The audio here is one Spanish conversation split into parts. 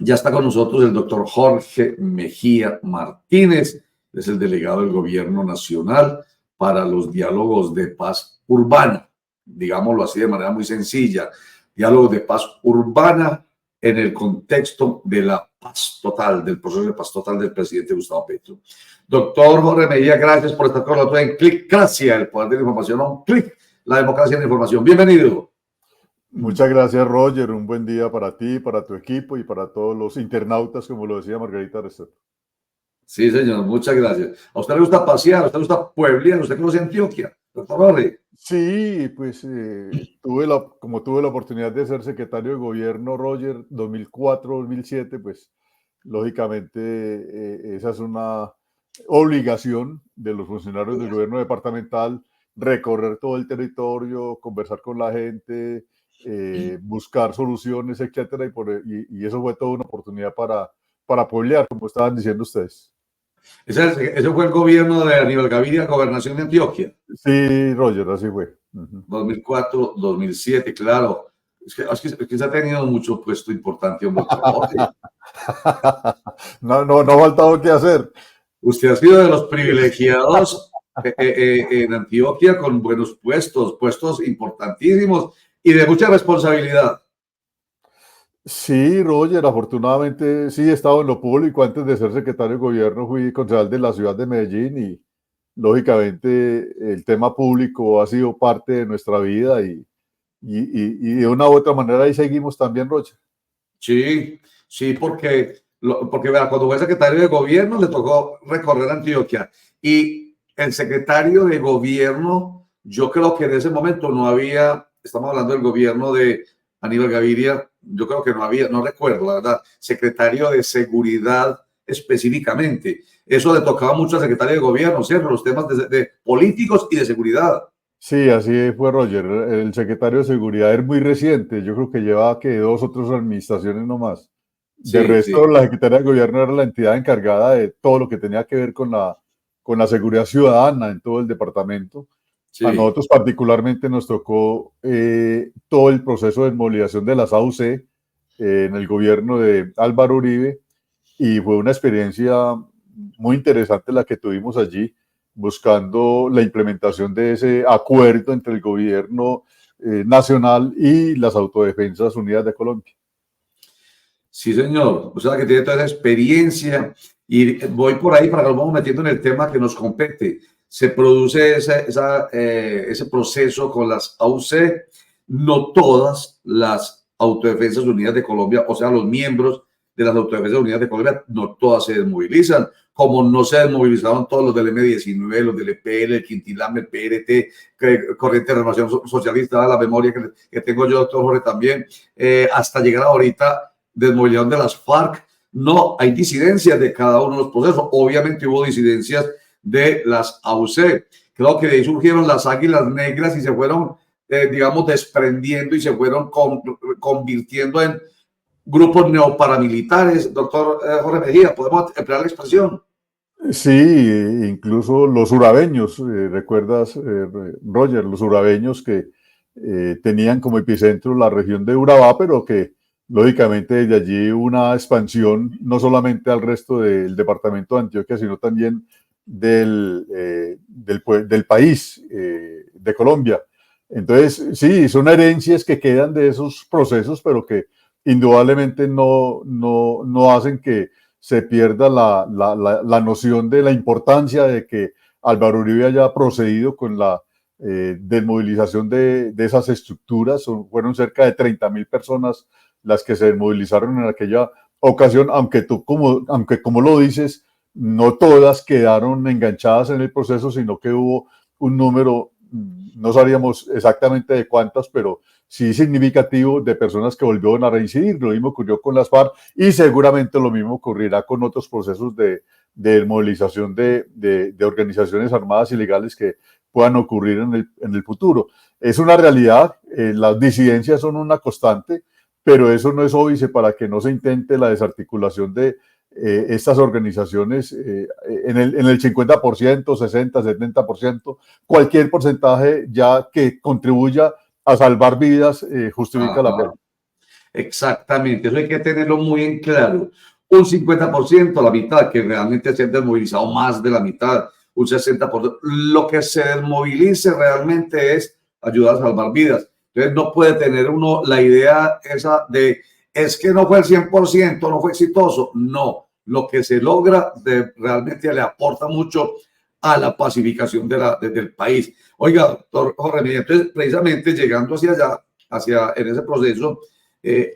Ya está con nosotros el doctor Jorge Mejía Martínez, es el delegado del Gobierno Nacional para los diálogos de paz urbana, digámoslo así de manera muy sencilla, diálogos de paz urbana en el contexto de la paz total, del proceso de paz total del presidente Gustavo Petro. Doctor Jorge Mejía, gracias por estar con nosotros en Clickracia, el poder de la información, un clic, la democracia en la información. Bienvenido. Muchas gracias, Roger. Un buen día para ti, para tu equipo y para todos los internautas, como lo decía Margarita Restrepo. Sí, señor, muchas gracias. ¿A usted le gusta pasear? ¿A usted le gusta pueblear? ¿Usted conoce Antioquia? Doctor Jorge. Sí, pues como tuve la oportunidad de ser secretario de gobierno, Roger, 2004-2007, pues lógicamente esa es una obligación de los funcionarios del gobierno departamental, recorrer todo el territorio, conversar con la gente, buscar soluciones, etcétera, y eso fue toda una oportunidad para pueblear, como estaban diciendo ustedes. Ese fue el gobierno de Aníbal Gaviria, gobernación de Antioquia. Sí, Roger, así fue. 2004, 2007, claro. Es que se ha tenido mucho puesto importante, hombre. No ha faltado qué hacer. Usted ha sido de los privilegiados en Antioquia con buenos puestos importantísimos y de mucha responsabilidad. Sí, Roger, afortunadamente sí he estado en lo público. Antes de ser secretario de gobierno fui concejal de la ciudad de Medellín y lógicamente el tema público ha sido parte de nuestra vida y de una u otra manera ahí seguimos también, Roger. Sí, sí, porque vea, cuando fue secretario de gobierno le tocó recorrer Antioquia y el secretario de gobierno, yo creo que en ese momento no había, estamos hablando del gobierno de Aníbal Gaviria, yo creo que no había, no recuerdo la verdad, secretario de seguridad específicamente. Eso le tocaba mucho al secretario de gobierno, ¿cierto? Los temas de políticos y de seguridad. Sí, así fue, Roger. El secretario de seguridad es muy reciente. Yo creo que lleva que 2 o 3 administraciones nomás. De Sí, resto, sí. la Secretaría de Gobierno era la entidad encargada de todo lo que tenía que ver con la seguridad ciudadana en todo el departamento. A Sí. nosotros particularmente nos tocó todo el proceso de movilización de las AUC en el gobierno de Álvaro Uribe y fue una experiencia muy interesante la que tuvimos allí, buscando la implementación de ese acuerdo entre el gobierno nacional y las Autodefensas Unidas de Colombia. Sí, señor. O sea, que tiene toda esa experiencia y voy por ahí para que nos vamos metiendo en el tema que nos compete. Se produce ese proceso con las AUC, no todas las Autodefensas Unidas de Colombia, o sea, los miembros de las Autodefensas Unidas de Colombia, no todas se desmovilizan, como no se desmovilizaron todos los del M19, los del EPL, el Quintilán, el PRT, Corriente de Renovación Socialista, la memoria que tengo yo, doctor Jorge, también, hasta llegar ahorita desmovilización de las FARC. No, hay disidencias de cada uno de los procesos. Obviamente hubo disidencias de las AUC. Creo que de ahí surgieron las Águilas Negras y se fueron, digamos, desprendiendo y se fueron convirtiendo en grupos neoparamilitares. Doctor Jorge Mejía, ¿podemos emplear la expresión? Sí, incluso los urabeños, ¿recuerdas, Roger? Los urabeños que tenían como epicentro la región de Urabá, pero que lógicamente desde allí una expansión no solamente al resto del departamento de Antioquia, sino también del país, de Colombia. Entonces, sí, son herencias que quedan de esos procesos, pero que indudablemente no hacen que se pierda la noción de la importancia de que Álvaro Uribe haya procedido con la desmovilización de esas estructuras. Fueron cerca de 30.000 personas las que se desmovilizaron en aquella ocasión, aunque como lo dices, no todas quedaron enganchadas en el proceso, sino que hubo un número, no sabíamos exactamente de cuántas, pero sí significativo de personas que volvieron a reincidir. Lo mismo ocurrió con las FARC y seguramente lo mismo ocurrirá con otros procesos de movilización de organizaciones armadas ilegales que puedan ocurrir en el futuro. Es una realidad, las disidencias son una constante, pero eso no es óbice para que no se intente la desarticulación de estas organizaciones en el 50%, 60, 70%, cualquier porcentaje ya que contribuya a salvar vidas justifica la pena. Exactamente, eso hay que tenerlo muy en claro. Un 50%, la mitad, que realmente se han desmovilizado más de la mitad, un 60%. Lo que se desmovilice realmente es ayudar a salvar vidas. Entonces no puede tener uno la idea esa de, es que no fue el 100%, no fue exitoso. No, lo que se logra realmente le aporta mucho a la pacificación del país. Oiga, doctor Jorge, entonces precisamente llegando hacia allá, en ese proceso,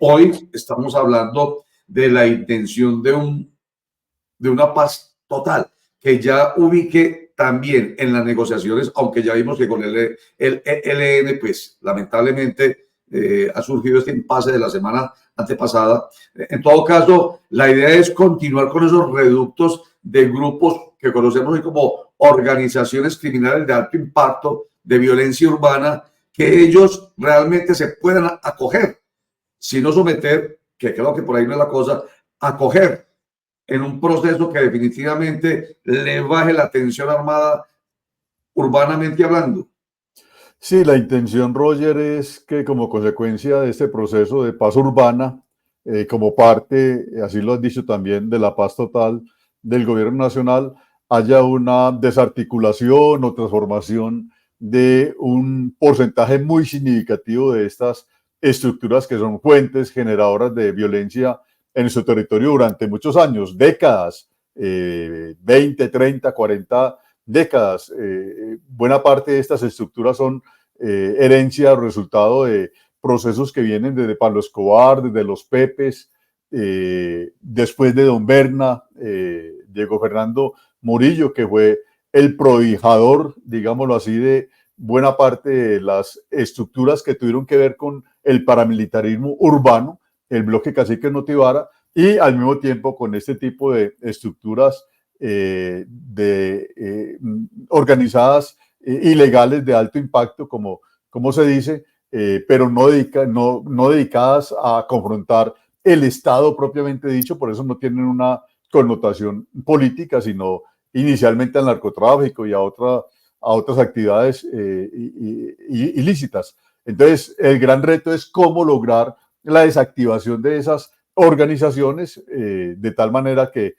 hoy estamos hablando de la intención de una paz total, que ya ubique también en las negociaciones, aunque ya vimos que con el ELN, pues lamentablemente ha surgido este impasse de la semana antepasada. En todo caso, la idea es continuar con esos reductos de grupos que conocemos hoy como organizaciones criminales de alto impacto, de violencia urbana, que ellos realmente se puedan acoger, sino someter, que creo que por ahí no es la cosa, acoger en un proceso que definitivamente le baje la tensión armada urbanamente hablando. Sí, la intención, Roger, es que como consecuencia de este proceso de paz urbana, como parte, así lo has dicho también, de la paz total del gobierno nacional, haya una desarticulación o transformación de un porcentaje muy significativo de estas estructuras que son fuentes generadoras de violencia en su territorio durante muchos años, décadas, 20, 30, 40 décadas. Buena parte de estas estructuras son herencia o resultado de procesos que vienen desde Pablo Escobar, desde los Pepes, después de Don Berna, Diego Fernando Murillo, que fue el prohijador, digámoslo así, de buena parte de las estructuras que tuvieron que ver con el paramilitarismo urbano, el bloque cacique Notivara, y al mismo tiempo con este tipo de estructuras organizadas ilegales de alto impacto, como se dice, pero no dedicadas a confrontar el Estado propiamente dicho, por eso no tienen una connotación política, sino inicialmente al narcotráfico y a otras actividades ilícitas. Entonces, el gran reto es cómo lograr la desactivación de esas organizaciones de tal manera que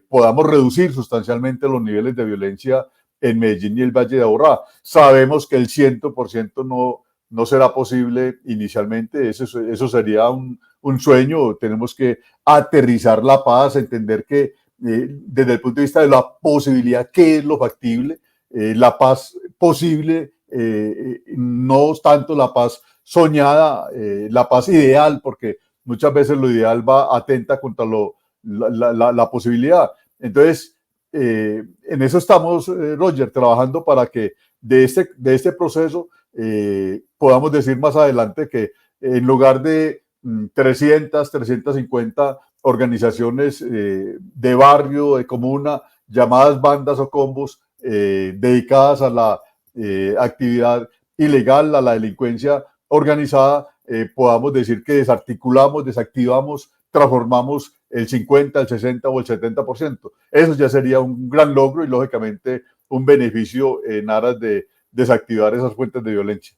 podamos reducir sustancialmente los niveles de violencia en Medellín y el Valle de Aburrá. Sabemos que el 100% no será posible inicialmente, eso sería un sueño, tenemos que aterrizar la paz, entender que desde el punto de vista de la posibilidad, ¿qué es lo factible? La paz posible, no tanto la paz soñada, la paz ideal, porque muchas veces lo ideal va atenta contra la posibilidad. Entonces, en eso estamos, Roger, trabajando para que de este proceso podamos decir más adelante que en lugar de 350 organizaciones de barrio, de comuna, llamadas bandas o combos dedicadas a la actividad ilegal, a la delincuencia organizada, podamos decir que desarticulamos, desactivamos, transformamos el 50, el 60 o el 70%. Eso ya sería un gran logro y lógicamente un beneficio en aras de desactivar esas fuentes de violencia.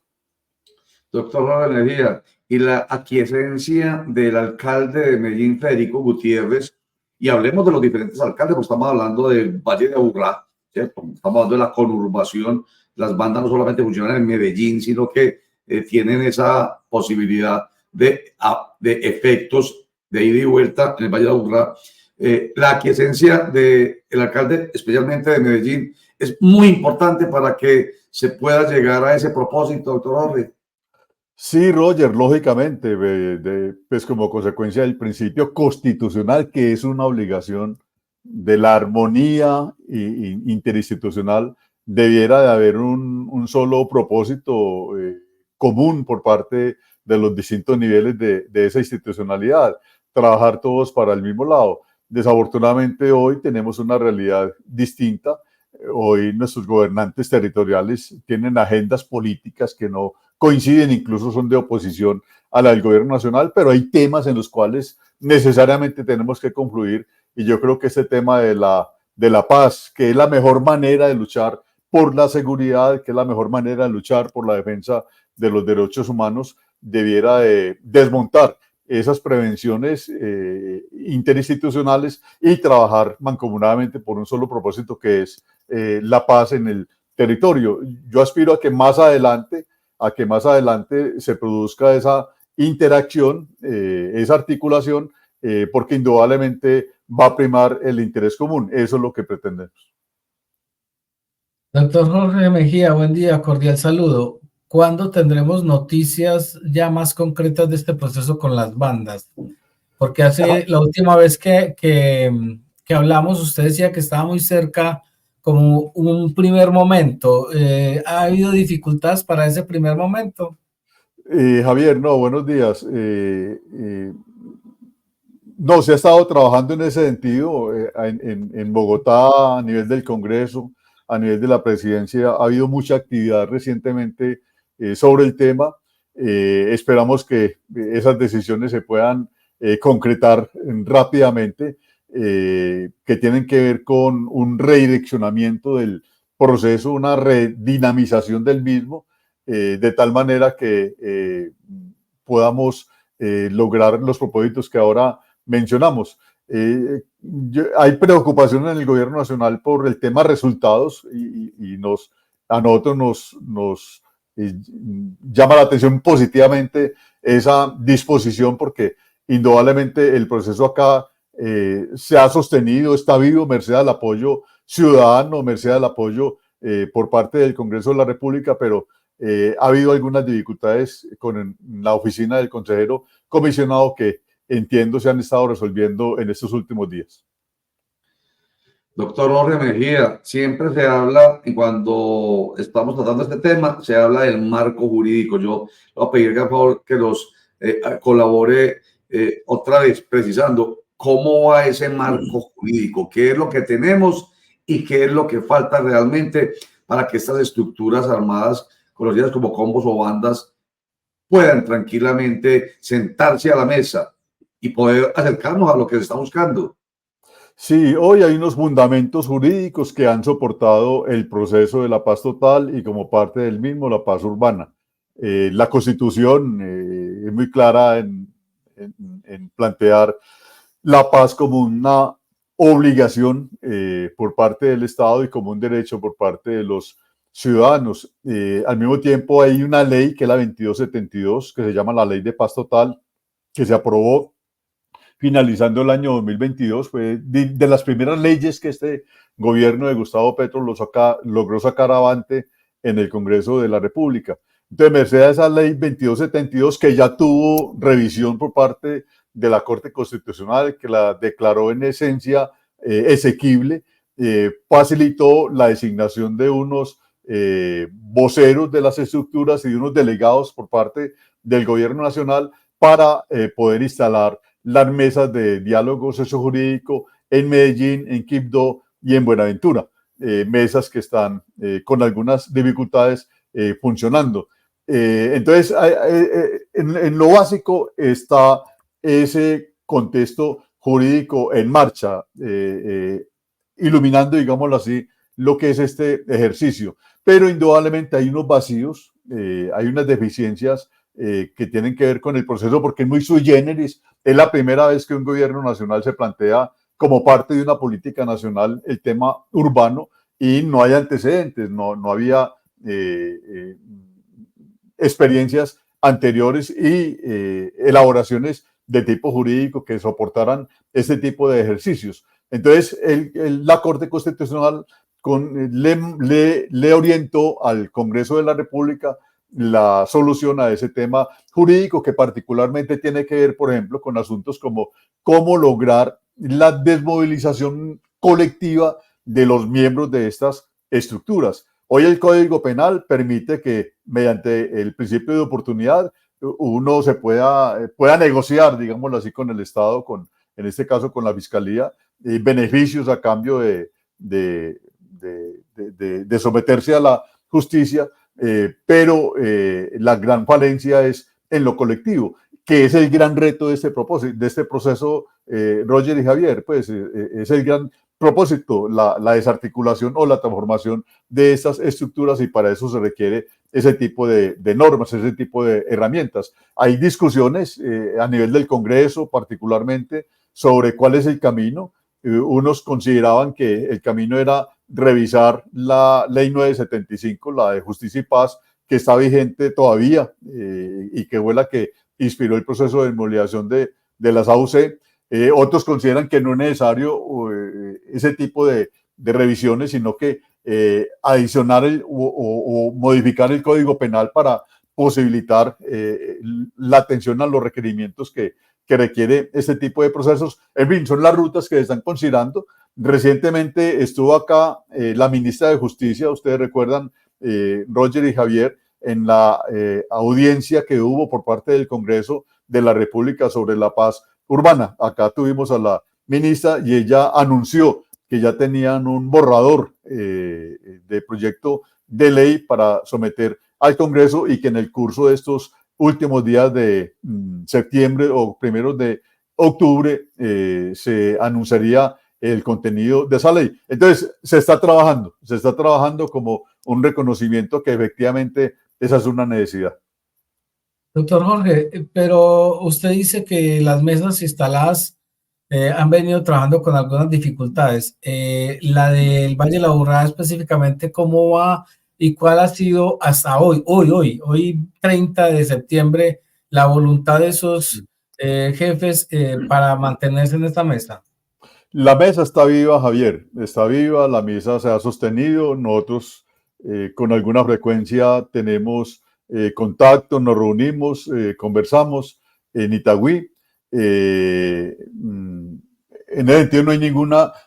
Doctor Robert Mejía, y la aquiescencia del alcalde de Medellín, Federico Gutiérrez, y hablemos de los diferentes alcaldes, porque estamos hablando del Valle de Aburrá, ¿cierto? Estamos hablando de la conurbación, las bandas no solamente funcionan en Medellín, sino que tienen esa posibilidad de efectos de ida y vuelta en el Valle de Aburrá. La aquiescencia del alcalde, especialmente de Medellín, es muy importante para que se pueda llegar a ese propósito, doctor Jorge. Sí, Roger, lógicamente, pues como consecuencia del principio constitucional, que es una obligación de la armonía interinstitucional, debiera de haber un solo propósito común por parte de los distintos niveles de esa institucionalidad, trabajar todos para el mismo lado. Desafortunadamente hoy tenemos una realidad distinta. Hoy nuestros gobernantes territoriales tienen agendas políticas que no coinciden, incluso son de oposición a la del gobierno nacional, pero hay temas en los cuales necesariamente tenemos que confluir y yo creo que este tema de la paz, que es la mejor manera de luchar por la seguridad, que es la mejor manera de luchar por la defensa de los derechos humanos, debiera de desmontar esas prevenciones interinstitucionales y trabajar mancomunadamente por un solo propósito, que es la paz en el territorio. Yo aspiro a que más adelante se produzca esa interacción, esa articulación, porque indudablemente va a primar el interés común. Eso es lo que pretendemos. Doctor Jorge Mejía, buen día, cordial saludo. ¿Cuándo tendremos noticias ya más concretas de este proceso con las bandas? Porque la última vez que hablamos, usted decía que estaba muy cerca como un primer momento. ¿Ha habido dificultades para ese primer momento? Javier, no, buenos días. No, se ha estado trabajando en ese sentido en Bogotá, a nivel del Congreso, a nivel de la presidencia. Ha habido mucha actividad recientemente sobre el tema. Esperamos que esas decisiones se puedan concretar rápidamente, que tienen que ver con un redireccionamiento del proceso, una redinamización del mismo, de tal manera que podamos lograr los propósitos que ahora mencionamos. Hay preocupación en el gobierno nacional por el tema resultados y a nosotros nos llama la atención positivamente esa disposición, porque indudablemente el proceso acá se ha sostenido, está vivo, merced al apoyo ciudadano, merced al apoyo por parte del Congreso de la República, pero ha habido algunas dificultades con la oficina del consejero comisionado que entiendo se han estado resolviendo en estos últimos días. Doctor Jorge Mejía, siempre se habla, y cuando estamos tratando este tema, se habla del marco jurídico. Yo le voy a pedir, por favor, que los colabore otra vez precisando cómo va ese marco jurídico, qué es lo que tenemos y qué es lo que falta realmente para que estas estructuras armadas, conocidas como combos o bandas, puedan tranquilamente sentarse a la mesa y poder acercarnos a lo que se está buscando. Sí, hoy hay unos fundamentos jurídicos que han soportado el proceso de la paz total y, como parte del mismo, la paz urbana. La Constitución es muy clara en plantear la paz como una obligación por parte del Estado y como un derecho por parte de los ciudadanos. Al mismo tiempo hay una ley, que es la 2272, que se llama la Ley de Paz Total, que se aprobó finalizando el año 2022. Fue de las primeras leyes que este gobierno de Gustavo Petro logró sacar avante en el Congreso de la República. Entonces, merced a esa ley 2272, que ya tuvo revisión por parte de la Corte Constitucional, que la declaró en esencia exequible, facilitó la designación de unos voceros de las estructuras y de unos delegados por parte del gobierno nacional para poder instalar las mesas de diálogo sociojurídico en Medellín, en Quibdó y en Buenaventura, mesas que están con algunas dificultades funcionando. Entonces, en lo básico está ese contexto jurídico en marcha, iluminando, digámoslo así, lo que es este ejercicio. Pero indudablemente hay unos vacíos, hay unas deficiencias que tienen que ver con el proceso, porque es muy sui generis. Es la primera vez que un gobierno nacional se plantea como parte de una política nacional el tema urbano, y no hay antecedentes, no había experiencias anteriores y elaboraciones de tipo jurídico que soportaran este tipo de ejercicios. Entonces, la Corte Constitucional le orientó al Congreso de la República la solución a ese tema jurídico, que particularmente tiene que ver, por ejemplo, con asuntos como cómo lograr la desmovilización colectiva de los miembros de estas estructuras. Hoy el Código Penal permite que, mediante el principio de oportunidad, uno se pueda negociar, digámoslo así, con el Estado, en este caso con la Fiscalía, beneficios a cambio de someterse a la justicia, pero la gran falencia es en lo colectivo, que es el gran reto de este proceso, Roger y Javier. Pues es el gran propósito, la desarticulación o la transformación de estas estructuras, y para eso se requiere ese tipo de normas, ese tipo de herramientas. Hay discusiones a nivel del Congreso particularmente sobre cuál es el camino. Unos consideraban que el camino era revisar la ley 975, la de Justicia y Paz, que está vigente todavía y que fue la que inspiró el proceso de desmovilización de las AUC. Otros consideran que no es necesario ese tipo de revisiones, sino que adicionar o modificar el Código Penal para posibilitar la atención a los requerimientos que requiere este tipo de procesos. En fin, son las rutas que se están considerando. Recientemente estuvo acá la ministra de Justicia, ustedes recuerdan, Roger y Javier, en la audiencia que hubo por parte del Congreso de la República sobre la paz urbana. Acá tuvimos a la ministra y ella anunció que ya tenían un borrador de proyecto de ley para someter al Congreso y que en el curso de estos últimos días de septiembre o primeros de octubre se anunciaría el contenido de esa ley. Entonces, se está trabajando como un reconocimiento que efectivamente esa es una necesidad. Doctor Jorge, pero usted dice que las mesas instaladas han venido trabajando con algunas dificultades. La del Valle de la Burrada específicamente, ¿cómo va y cuál ha sido hasta hoy 30 de septiembre, la voluntad de esos jefes para mantenerse en esta mesa? La mesa está viva, Javier, está viva, la mesa se ha sostenido, nosotros con alguna frecuencia tenemos contacto, nos reunimos, conversamos en Itagüí. En ese sentido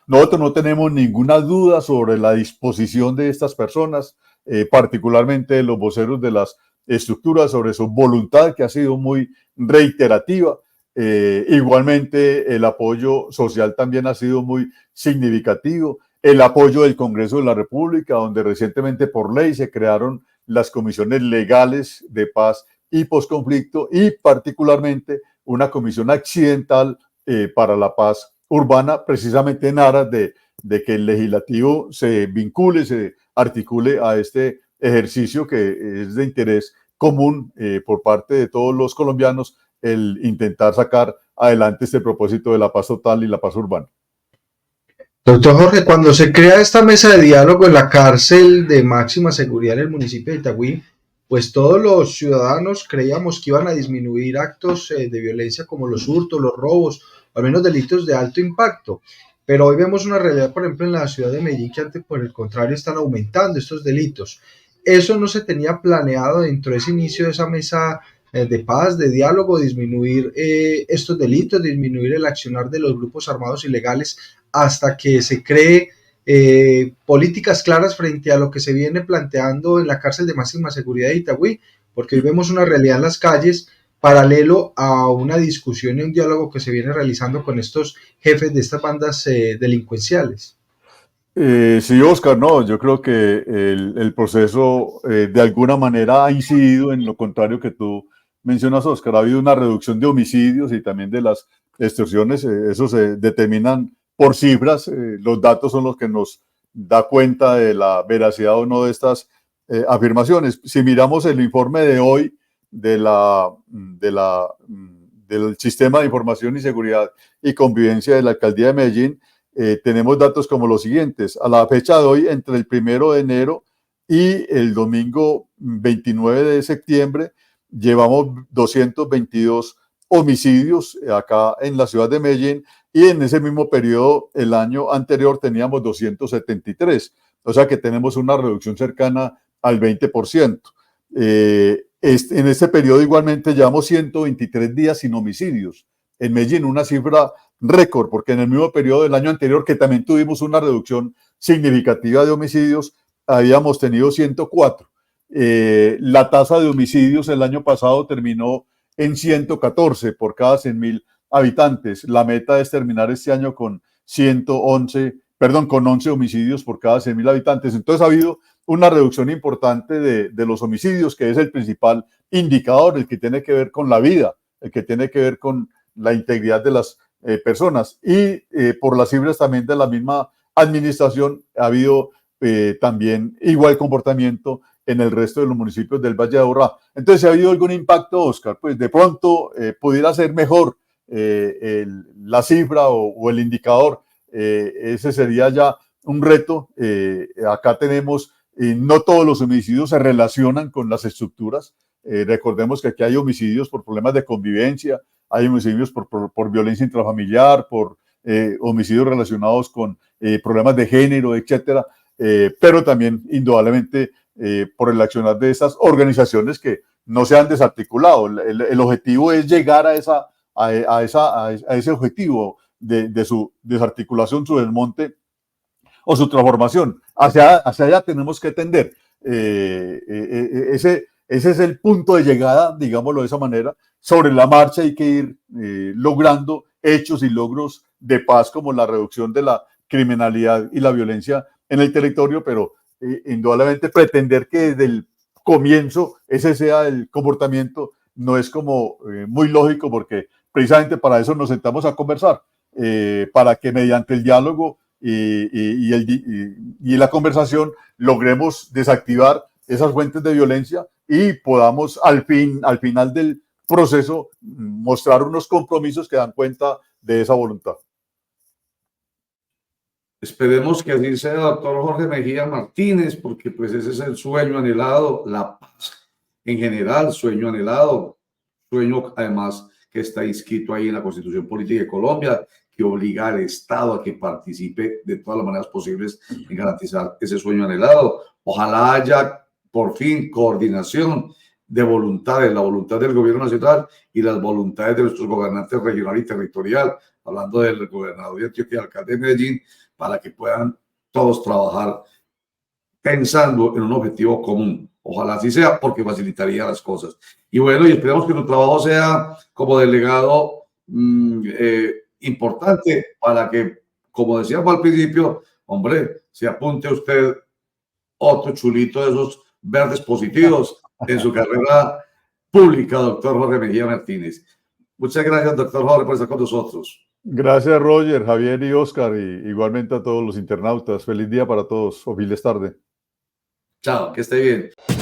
nosotros no tenemos ninguna duda sobre la disposición de estas personas, particularmente los voceros de las estructuras, sobre su voluntad que ha sido muy reiterativa. Igualmente el apoyo social también ha sido muy significativo, el apoyo del Congreso de la República, donde recientemente por ley se crearon las comisiones legales de paz y posconflicto y particularmente una comisión accidental para la paz urbana, precisamente en aras de que el legislativo se vincule, se articule a este ejercicio que es de interés común por parte de todos los colombianos, el intentar sacar adelante este propósito de la paz total y la paz urbana. Doctor Jorge, cuando se crea esta mesa de diálogo en la cárcel de máxima seguridad en el municipio de Itagüí, pues todos los ciudadanos creíamos que iban a disminuir actos de violencia como los hurtos, los robos, o al menos delitos de alto impacto. Pero hoy vemos una realidad, por ejemplo, en la ciudad de Medellín, que antes, por el contrario, están aumentando estos delitos. Eso no se tenía planeado dentro de ese inicio de esa mesa de paz, de diálogo, disminuir estos delitos, disminuir el accionar de los grupos armados ilegales hasta que se cree políticas claras frente a lo que se viene planteando en la cárcel de máxima seguridad de Itagüí, porque hoy vemos una realidad en las calles paralelo a una discusión y un diálogo que se viene realizando con estos jefes de estas bandas delincuenciales. Sí, Oscar, no, yo creo que el proceso de alguna manera ha incidido en lo contrario que tú mencionas, Oscar. Ha habido una reducción de homicidios y también de las extorsiones, eso se determinan por cifras, los datos son los que nos da cuenta de la veracidad o no de estas afirmaciones. Si miramos el informe de hoy del Sistema de Información y Seguridad y Convivencia de la Alcaldía de Medellín, tenemos datos como los siguientes. A la fecha de hoy, entre el 1 de enero y el domingo 29 de septiembre, llevamos 222 homicidios acá en la ciudad de Medellín y en ese mismo periodo, el año anterior, teníamos 273. O sea que tenemos una reducción cercana al 20%. En este periodo igualmente llevamos 123 días sin homicidios. En Medellín, una cifra récord, porque en el mismo periodo del año anterior, que también tuvimos una reducción significativa de homicidios, habíamos tenido 104. La tasa de homicidios el año pasado terminó en 114 por cada 100.000 habitantes. La meta es terminar este año con 11 homicidios por cada 100.000 habitantes. Entonces ha habido una reducción importante de los homicidios, que es el principal indicador, el que tiene que ver con la vida, el que tiene que ver con la integridad de las personas. Y por las cifras también de la misma administración ha habido también igual comportamiento en el resto de los municipios del Valle de Aburrá. Entonces, ¿ha habido algún impacto, Oscar? Pues de pronto pudiera ser mejor la cifra o el indicador. Ese sería ya un reto. Acá tenemos, no todos los homicidios se relacionan con las estructuras. Recordemos que aquí hay homicidios por problemas de convivencia, hay homicidios por violencia intrafamiliar, por homicidios relacionados con problemas de género, etcétera, pero también indudablemente por el accionar de estas organizaciones que no se han desarticulado. El objetivo es llegar a ese objetivo de su desarticulación, su desmonte o su transformación. Hacia allá tenemos que tender. Ese es el punto de llegada, digámoslo de esa manera. Sobre la marcha hay que ir logrando hechos y logros de paz como la reducción de la criminalidad y la violencia en el territorio, pero indudablemente pretender que desde el comienzo ese sea el comportamiento no es como muy lógico, porque precisamente para eso nos sentamos a conversar, para que mediante el diálogo y la conversación logremos desactivar esas fuentes de violencia y podamos al final del proceso mostrar unos compromisos que dan cuenta de esa voluntad. Esperemos que así sea, doctor Jorge Mejía Martínez, porque pues ese es el sueño anhelado, la paz en general, sueño anhelado, sueño además que está inscrito ahí en la Constitución Política de Colombia, que obliga al Estado a que participe de todas las maneras posibles en garantizar ese sueño anhelado. Ojalá haya por fin coordinación de voluntades, la voluntad del gobierno nacional y las voluntades de nuestros gobernantes regional y territorial, hablando del gobernador de Antioquia, alcalde de Medellín, para que puedan todos trabajar pensando en un objetivo común. Ojalá así sea, porque facilitaría las cosas. Y bueno, y esperamos que tu trabajo sea como delegado importante para que, como decíamos al principio, hombre, se apunte usted otro chulito de esos verdes positivos en su carrera pública, doctor Jorge Mejía Martínez. Muchas gracias, doctor Jorge, por estar con nosotros. Gracias, Roger, Javier y Oscar, y igualmente a todos los internautas. Feliz día para todos o feliz tarde. Chao, que esté bien.